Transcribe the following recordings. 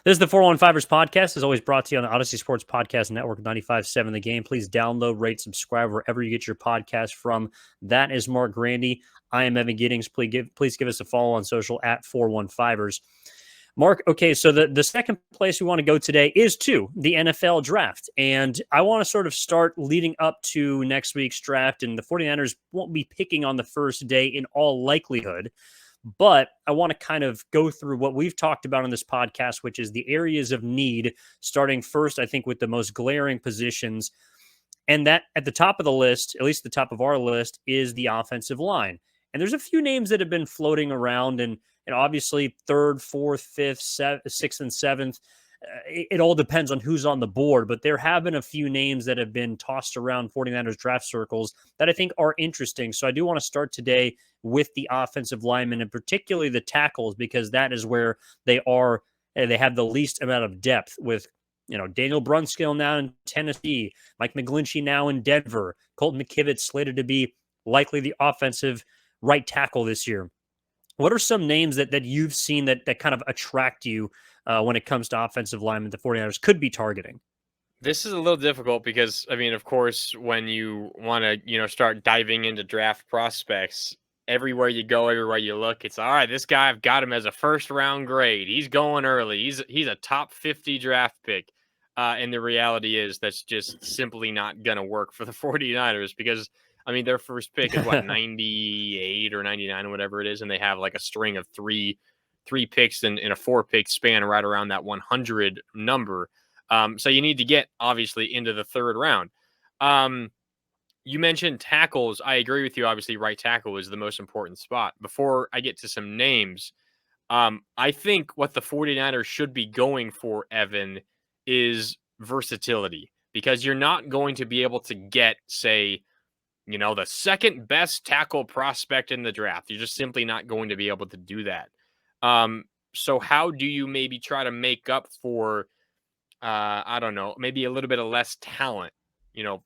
This is the 415ers podcast, is always brought to you on the Odyssey Sports Podcast Network, 95.7 The Game. Please download, rate, subscribe wherever you get your podcast from. That is Mark Grandy. I am Evan Giddings. Please give us a follow on social at 415ers. Mark, okay, so the second place we want to go today is to the NFL draft. And I want to sort of start leading up to next week's draft. And the 49ers won't be picking on the first day in all likelihood. But I want to kind of go through what we've talked about on this podcast, which is the areas of need, starting first, I think, with the most glaring positions. And that at the top of the list, at least the top of our list, is the offensive line. And there's a few names that have been floating around, and obviously third, fourth, fifth, sixth, and seventh. It all depends on who's on the board, but there have been a few names that have been tossed around 49ers draft circles that I think are interesting. So I do want to start today with the offensive linemen, and particularly the tackles, because that is where they have the least amount of depth with, Daniel Brunskill now in Tennessee, Mike McGlinchey now in Denver, Colton McKivitz slated to be likely the offensive right tackle this year. What are some names that you've seen that kind of attract you when it comes to offensive linemen the 49ers could be targeting? This is a little difficult because, I mean, of course, when you want to, start diving into draft prospects, everywhere you go, everywhere you look, it's all right. This guy, I've got him as a first round grade. He's going early. He's a top 50 draft pick. And the reality is that's just simply not going to work for the 49ers because, I mean, their first pick is 98 or 99 or whatever it is. And they have like a string of three picks in a 4-pick span right around that 100 number. So you need to get, obviously, into the third round. You mentioned tackles. I agree with you. Obviously, right tackle is the most important spot. Before I get to some names, I think what the 49ers should be going for, Evan, is versatility. Because you're not going to be able to get, say, the second best tackle prospect in the draft. You're just simply not going to be able to do that. So how do you maybe try to make up for I don't know, maybe a little bit of less talent,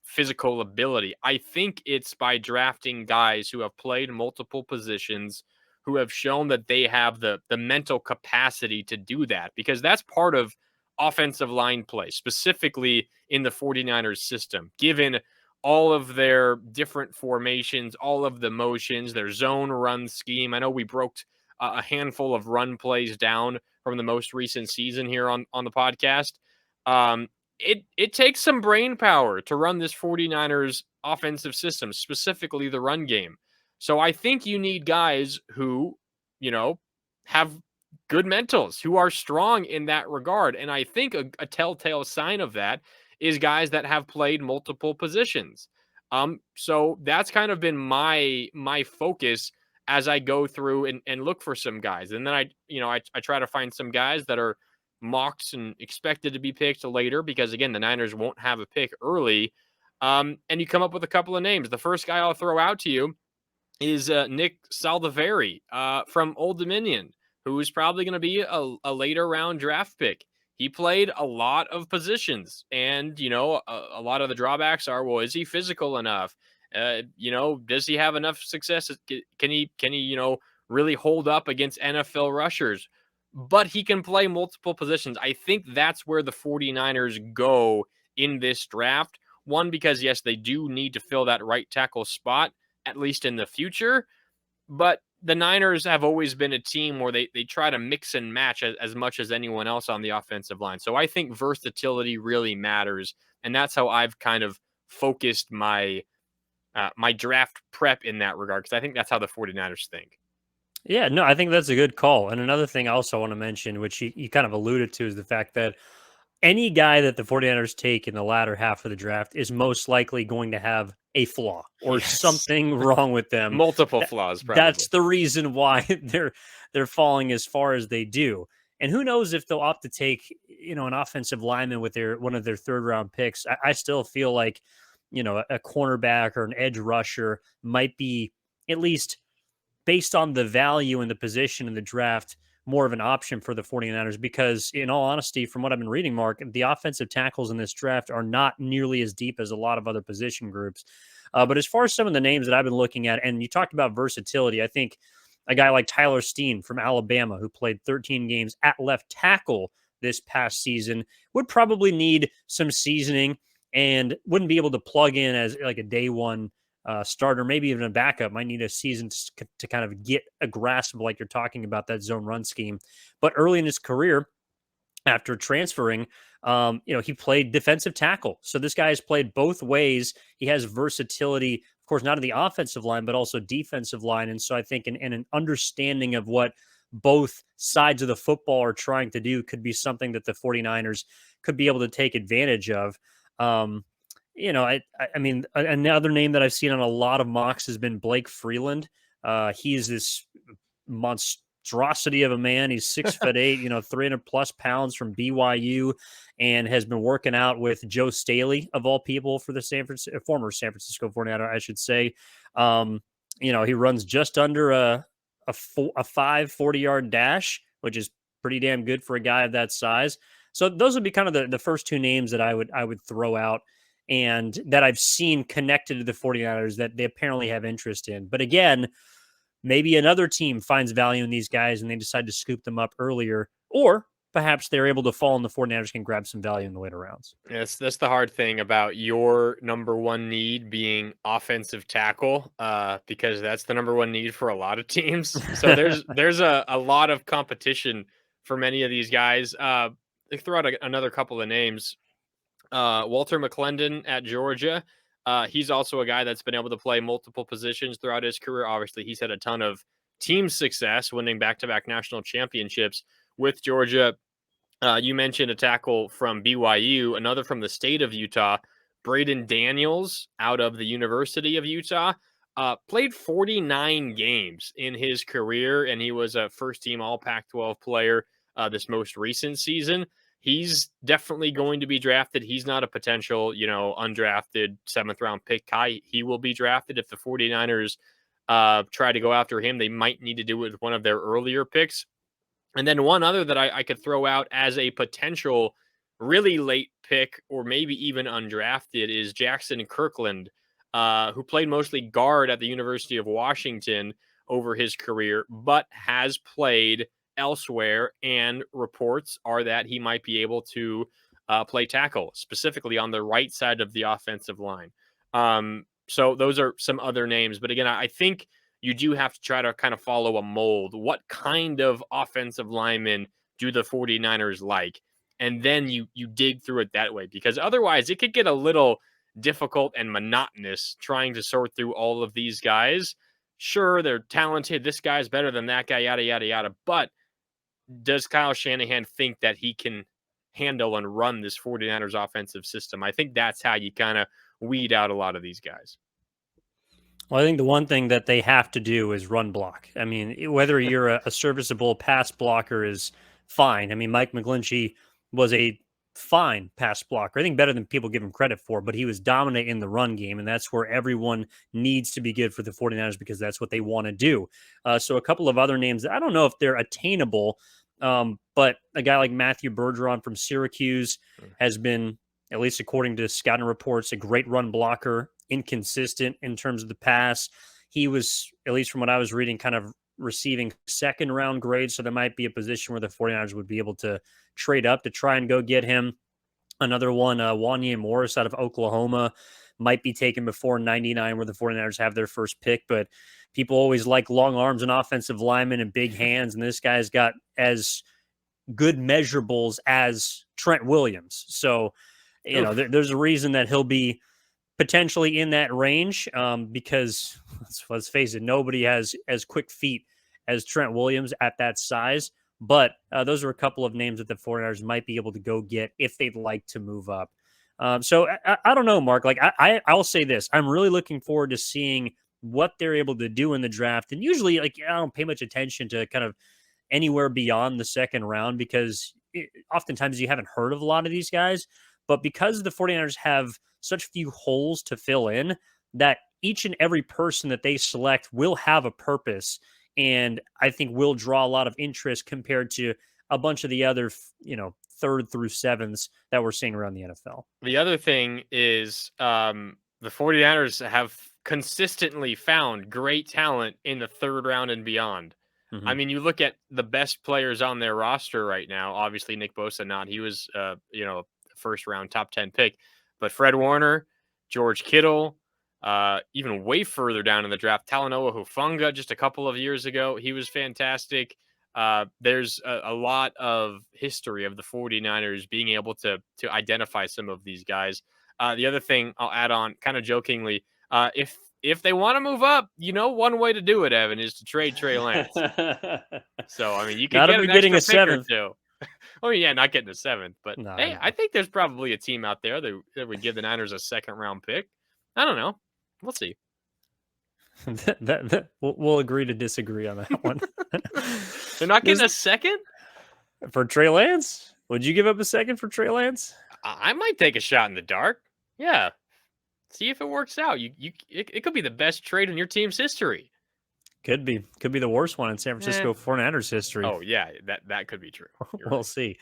physical ability? I think it's by drafting guys who have played multiple positions, who have shown that they have the mental capacity to do that, because that's part of offensive line play, specifically in the 49ers system, given all of their different formations, all of the motions, their zone run scheme. I know we broke a handful of run plays down from the most recent season here on the podcast. It takes some brain power to run this 49ers offensive system, specifically the run game. So I think you need guys who, have good mentals, who are strong in that regard. And I think a telltale sign of that is guys that have played multiple positions. So that's kind of been my focus as I go through and look for some guys. And then I try to find some guys that are mocked and expected to be picked later, because again, the Niners won't have a pick early. And you come up with a couple of names. The first guy I'll throw out to you is Nick Saldiveri from Old Dominion, who is probably going to be a later round draft pick. He played a lot of positions, and a lot of the drawbacks are, well, is he physical enough? Does he have enough success? Can he really hold up against NFL rushers? But he can play multiple positions. I think that's where the 49ers go in this draft. One, because yes, they do need to fill that right tackle spot, at least in the future. But the Niners have always been a team where they try to mix and match as much as anyone else on the offensive line. So I think versatility really matters. And that's how I've kind of focused my my draft prep in that regard, because I think that's how the 49ers think. Yeah, no, I think that's a good call. And another thing I also want to mention, which you kind of alluded to, is the fact that any guy that the 49ers take in the latter half of the draft is most likely going to have a flaw or Yes. something wrong with them. Multiple flaws, That's probably. the reason why they're falling as far as they do. And who knows if they'll opt to take, an offensive lineman with one of their third round picks. I still feel like, a cornerback or an edge rusher might be, at least based on the value and the position in the draft, more of an option for the 49ers, because in all honesty, from what I've been reading, Mark, the offensive tackles in this draft are not nearly as deep as a lot of other position groups. But as far as some of the names that I've been looking at, and you talked about versatility, I think a guy like Tyler Steen from Alabama, who played 13 games at left tackle this past season. Would probably need some seasoning and wouldn't be able to plug in as like a day one starter, maybe even a backup. Might need a season to kind of get a grasp of, like you're talking about, that zone run scheme. But early in his career, after transferring, he played defensive tackle. So this guy has played both ways. He has versatility, of course, not in the offensive line, but also defensive line. And so I think in an understanding of what both sides of the football are trying to do could be something that the 49ers could be able to take advantage of. Um, I mean, another name that I've seen on a lot of mocks has been Blake Freeland. He's this monstrosity of a man. He's 6'8", 300 plus pounds, from BYU, and has been working out with Joe Staley, of all people, for the former San Francisco 49er, I should say. He runs just under a 40-yard dash, which is pretty damn good for a guy of that size. So those would be kind of the first two names that I would throw out, and that I've seen connected to the 49ers that they apparently have interest in. But again, maybe another team finds value in these guys and they decide to scoop them up earlier, or perhaps they're able to fall and the 49ers can grab some value in the later rounds. Yes, that's the hard thing about your number one need being offensive tackle, because that's the number one need for a lot of teams. So there's a lot of competition for many of these guys. They throw out another couple of names. Walter McClendon at Georgia. He's also a guy that's been able to play multiple positions throughout his career. Obviously, he's had a ton of team success, winning back-to-back national championships with Georgia. You mentioned a tackle from BYU, another from the state of Utah, Braden Daniels, out of the University of Utah. Played 49 games in his career, and he was a first-team All-Pac-12 player this most recent season. He's definitely going to be drafted. He's not a potential, undrafted 7th-round pick guy. He will be drafted. If the 49ers try to go after him, they might need to do it with one of their earlier picks. And then one other that I could throw out as a potential really late pick, or maybe even undrafted, is Jackson Kirkland, who played mostly guard at the University of Washington over his career, but has played elsewhere, and reports are that he might be able to play tackle, specifically on the right side of the offensive line. So those are some other names. But again, I think you do have to try to kind of follow a mold. What kind of offensive lineman do the 49ers like? And then you dig through it that way, because otherwise it could get a little difficult and monotonous trying to sort through all of these guys. Sure, they're talented. This guy's better than that guy, yada, yada, yada. But does Kyle Shanahan think that he can handle and run this 49ers offensive system? I think that's how you kind of weed out a lot of these guys. Well, I think the one thing that they have to do is run block. I mean, whether you're a serviceable pass blocker is fine. I mean, Mike McGlinchey was a fine pass blocker. I think better than people give him credit for, but he was dominant in the run game, and that's where everyone needs to be good for the 49ers, because that's what they want to do. So a couple of other names, I don't know if they're attainable, but a guy like Matthew Bergeron from Syracuse has been, at least according to scouting reports, a great run blocker, inconsistent in terms of the pass. He was, at least from what I was reading, kind of receiving second round grades. So there might be a position where the 49ers would be able to trade up to try and go get him. Another one, Wanya Morris out of Oklahoma, might be taken before 99, where the 49ers have their first pick. But people always like long arms and offensive linemen and big hands. And this guy's got as good measurables as Trent Williams. So, there's a reason that he'll be potentially in that range, because let's face it, nobody has as quick feet as Trent Williams at that size. But those are a couple of names that the 49ers might be able to go get if they'd like to move up. So I don't know, Mark. Like I'll say this: I'm really looking forward to seeing what they're able to do in the draft. And usually, like, I don't pay much attention to kind of anywhere beyond the second round, because oftentimes you haven't heard of a lot of these guys. But because the 49ers have such few holes to fill in, that each and every person that they select will have a purpose, and I think will draw a lot of interest compared to a bunch of the other, third through sevenths that we're seeing around the NFL. The other thing is, the 49ers have consistently found great talent in the third round and beyond. I Mhm. mean, you look at the best players on their roster right now. Obviously, Nick Bosa not. He was, first round top 10 pick. But Fred Warner, George Kittle, even way further down in the draft, Talanoa Hufanga just a couple of years ago. He was fantastic. There's a lot of history of the 49ers being able to identify some of these guys. The other thing I'll add on, kind of jokingly, if they want to move up, one way to do it, Evan, is to trade Trey Lance. So I mean, you could Not if get we an getting extra a pick or seventh. two. Oh yeah, not getting a seventh, but No, I hey, I know. think there's probably a team out there that would give the Niners a second round pick. I don't know. We'll see. We'll agree to disagree on that one. They're not This getting a second. for Trey Lance? Would you give up a second for Trey Lance? I might take a shot in the dark. Yeah, see if it works out. It could be the best trade in your team's history. Could be. Could be the worst one in San Eh. Francisco 49ers history. Oh yeah, that could be true. You're We'll right. see.